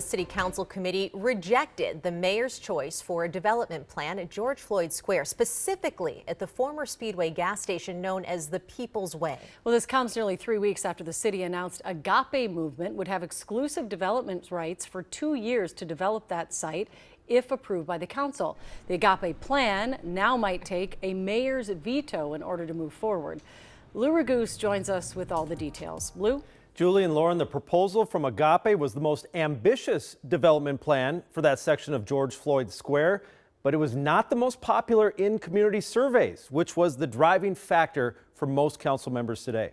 The City Council committee rejected the mayor's choice for a development plan at George Floyd Square, specifically at the former Speedway gas station known as the People's Way. Well, this comes nearly 3 weeks after the city announced Agape Movement would have exclusive development rights for 2 years to develop that site if approved by the council. The Agape plan now might take a mayor's veto in order to move forward. Lou Ragoose joins us with all the details. Lou? Julie and Lauren, the proposal from Agape was the most ambitious development plan for that section of George Floyd Square, but it was not the most popular in community surveys, which was the driving factor for most council members today.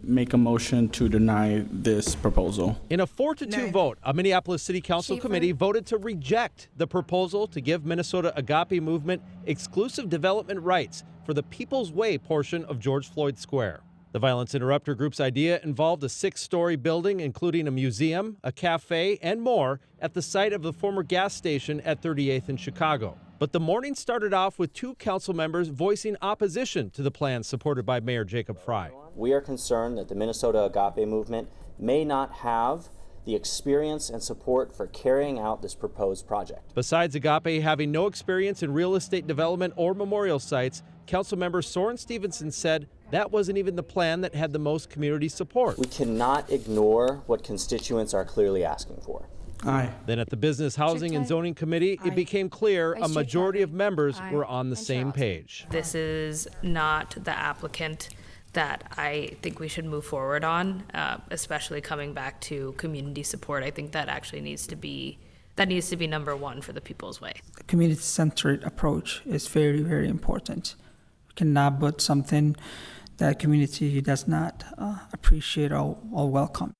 Make a motion to deny this proposal. In a 4-2 vote, a Minneapolis City Council committee voted to reject the proposal to give Minnesota Agape Movement exclusive development rights for the People's Way portion of George Floyd Square. The Violence Interrupter Group's idea involved a 6-story building, including a museum, a cafe, and more at the site of the former gas station at 38th in Chicago. But the morning started off with 2 council members voicing opposition to the plan supported by Mayor Jacob Frey. We are concerned that the Minnesota Agape Movement may not have the experience and support for carrying out this proposed project. Besides Agape having no experience in real estate development or memorial sites, Councilmember Soren Stevenson said that wasn't even the plan that had the most community support. We cannot ignore what constituents are clearly asking for. Aye. Then at the Business, Housing, and Zoning Committee, it became clear a majority of members were on the same page. This is not the applicant that I think we should move forward on, especially coming back to community support. I think that actually needs to be number one for the People's Way. The community-centered approach is very, very important. We cannot put something that community does not appreciate or welcome.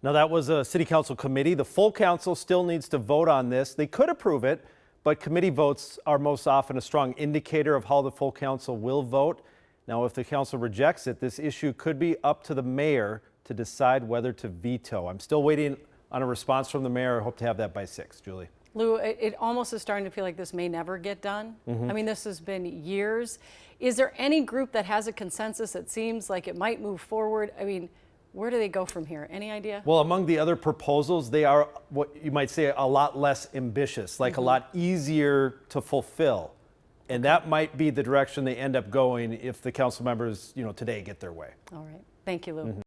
Now, that was a city council committee. The full council still needs to vote on this. They could approve it, but committee votes are most often a strong indicator of how the full council will vote. Now, if the council rejects it, this issue could be up to the mayor to decide whether to veto. I'm still waiting on a response from the mayor. I hope to have that by 6, Julie. Lou, it almost is starting to feel like this may never get done. I mean, this has been years. Is there any group that has a consensus that seems like it might move forward? I mean, where do they go from here? Any idea? Well, among the other proposals, they are what you might say a lot less ambitious, like a lot easier to fulfill. And that might be the direction they end up going if the council members, today get their way. All right. Thank you, Lou.